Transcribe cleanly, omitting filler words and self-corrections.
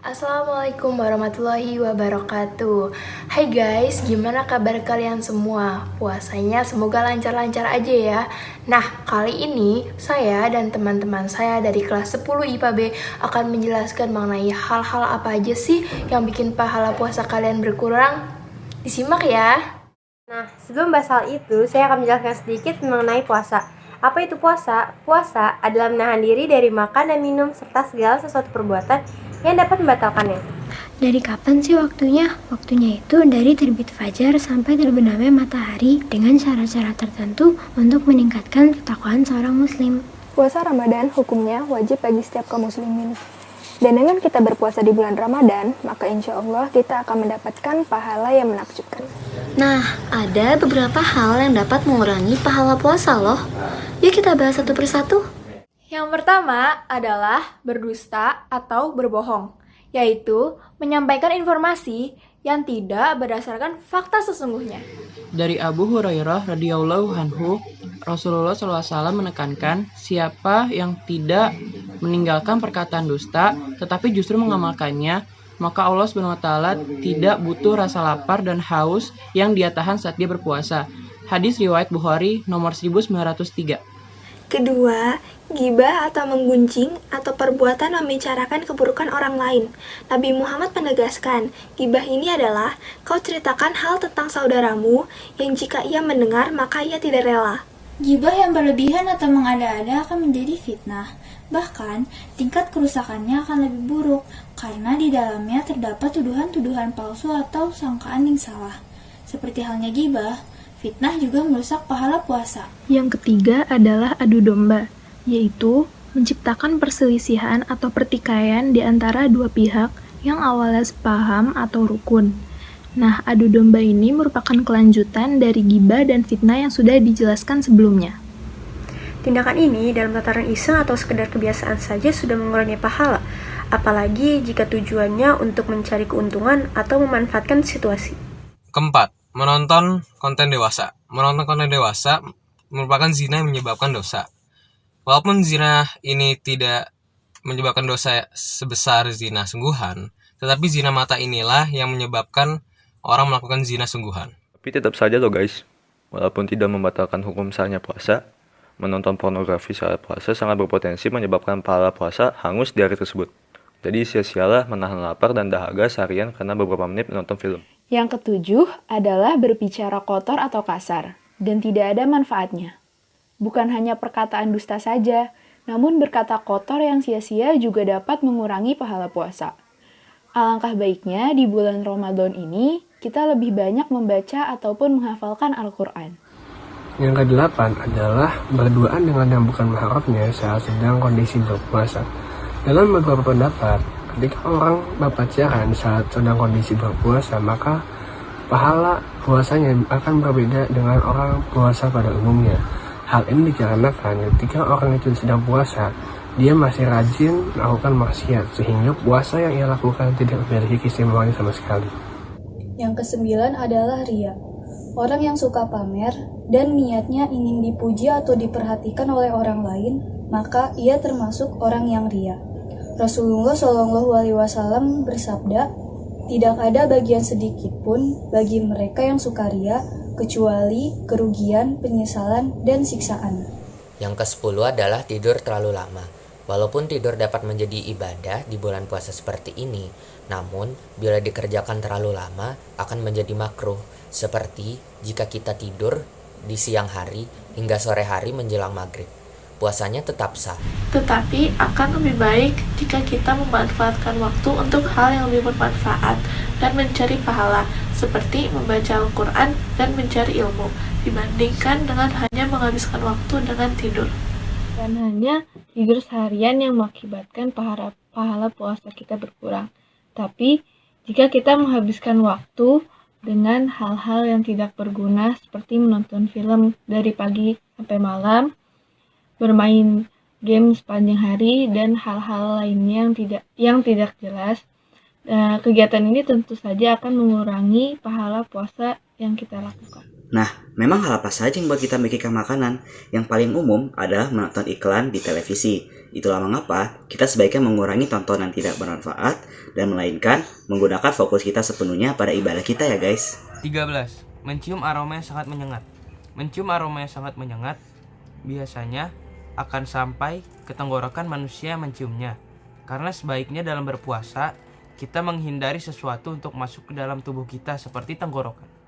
Assalamualaikum warahmatullahi wabarakatuh. Hai guys, gimana kabar kalian semua? Puasanya semoga lancar-lancar aja ya. Nah, kali ini saya dan teman-teman saya dari kelas 10 IPA B akan menjelaskan mengenai hal-hal apa aja sih yang bikin pahala puasa kalian berkurang. Disimak ya. Nah, sebelum bahas hal itu, saya akan menjelaskan sedikit mengenai puasa. Apa itu puasa? Puasa adalah menahan diri dari makan dan minum serta segala sesuatu perbuatan yang dapat membatalkannya. Dari kapan sih waktunya? Waktunya itu dari terbit fajar sampai terbenamnya matahari dengan syarat-syarat tertentu untuk meningkatkan ketakwaan seorang muslim. Puasa Ramadan hukumnya wajib bagi setiap kaum muslimin. Dan dengan kita berpuasa di bulan Ramadan, maka insya Allah kita akan mendapatkan pahala yang menakjubkan. Nah, ada beberapa hal yang dapat mengurangi pahala puasa loh. Yuk kita bahas satu persatu. Yang pertama adalah berdusta atau berbohong, yaitu menyampaikan informasi yang tidak berdasarkan fakta sesungguhnya. Dari Abu Hurairah radhiyallahu anhu, Rasulullah SAW menekankan siapa yang tidak meninggalkan perkataan dusta tetapi justru mengamalkannya, maka Allah SWT tidak butuh rasa lapar dan haus yang dia tahan saat dia berpuasa. Hadis riwayat Bukhari nomor 1903. Kedua, ghibah atau menggunjing atau perbuatan membicarakan keburukan orang lain. Nabi Muhammad menegaskan, ghibah ini adalah kau ceritakan hal tentang saudaramu yang jika ia mendengar maka ia tidak rela. Ghibah yang berlebihan atau mengada-ada akan menjadi fitnah. Bahkan, tingkat kerusakannya akan lebih buruk karena di dalamnya terdapat tuduhan-tuduhan palsu atau sangkaan yang salah. Seperti halnya ghibah, fitnah juga merusak pahala puasa. Yang ketiga adalah adu domba, yaitu menciptakan perselisihan atau pertikaian di antara dua pihak yang awalnya sepaham atau rukun. Nah, adu domba ini merupakan kelanjutan dari ghibah dan fitnah yang sudah dijelaskan sebelumnya. Tindakan ini dalam tataran iseng atau sekedar kebiasaan saja sudah mengurangi pahala, apalagi jika tujuannya untuk mencari keuntungan atau memanfaatkan situasi. Keempat, menonton konten dewasa. Menonton konten dewasa merupakan zina yang menyebabkan dosa. Walaupun zina ini tidak menyebabkan dosa sebesar zina sungguhan, tetapi zina mata inilah yang menyebabkan orang melakukan zina sungguhan. Tapi tetap saja loh guys, walaupun tidak membatalkan hukum sahnya puasa, menonton pornografi saat puasa sangat berpotensi menyebabkan pahala puasa hangus di hari tersebut. Jadi sia-sialah menahan lapar dan dahaga seharian karena beberapa menit menonton film. Yang ketujuh adalah berbicara kotor atau kasar, dan tidak ada manfaatnya. Bukan hanya perkataan dusta saja, namun berkata kotor yang sia-sia juga dapat mengurangi pahala puasa. Alangkah baiknya di bulan Ramadan ini, kita lebih banyak membaca ataupun menghafalkan Al-Quran. Yang kedelapan adalah berduaan dengan yang bukan mahramnya saat sedang kondisi berpuasa. Dalam beberapa pendapat, ketika orang berpacaran saat sedang kondisi berpuasa, maka pahala puasanya akan berbeda dengan orang puasa pada umumnya. Hal ini dikarenakan ketika orang itu sedang puasa, dia masih rajin melakukan maksiat, sehingga puasa yang ia lakukan tidak memiliki keistimewaan sama sekali. Yang kesembilan adalah riya. Orang yang suka pamer dan niatnya ingin dipuji atau diperhatikan oleh orang lain, maka ia termasuk orang yang riya. Rasulullah SAW bersabda, tidak ada bagian sedikit pun bagi mereka yang suka riya, kecuali kerugian, penyesalan, dan siksaan. Yang ke-10 adalah tidur terlalu lama. Walaupun tidur dapat menjadi ibadah di bulan puasa seperti ini, namun bila dikerjakan terlalu lama akan menjadi makruh, seperti jika kita tidur di siang hari hingga sore hari menjelang maghrib. Puasanya tetap sah. Tetapi akan lebih baik jika kita memanfaatkan waktu untuk hal yang lebih bermanfaat dan mencari pahala, seperti membaca Al-Quran dan mencari ilmu, dibandingkan dengan hanya menghabiskan waktu dengan tidur. Dan hanya tidur seharian yang mengakibatkan pahala puasa kita berkurang. Tapi, jika kita menghabiskan waktu dengan hal-hal yang tidak berguna seperti menonton film dari pagi sampai malam, bermain game sepanjang hari, dan hal-hal lainnya yang tidak jelas, kegiatan ini tentu saja akan mengurangi pahala puasa yang kita lakukan. Nah, memang hal apa saja yang buat kita memikirkan makanan? Yang paling umum adalah menonton iklan di televisi. Itulah mengapa kita sebaiknya mengurangi tontonan tidak bermanfaat dan melainkan menggunakan fokus kita sepenuhnya pada ibadah kita ya guys. 13. Mencium aroma yang sangat menyengat. Mencium aroma yang sangat menyengat biasanya akan sampai ke tenggorokan manusia yang menciumnya. Karena sebaiknya dalam berpuasa, kita menghindari sesuatu untuk masuk ke dalam tubuh kita seperti tenggorokan.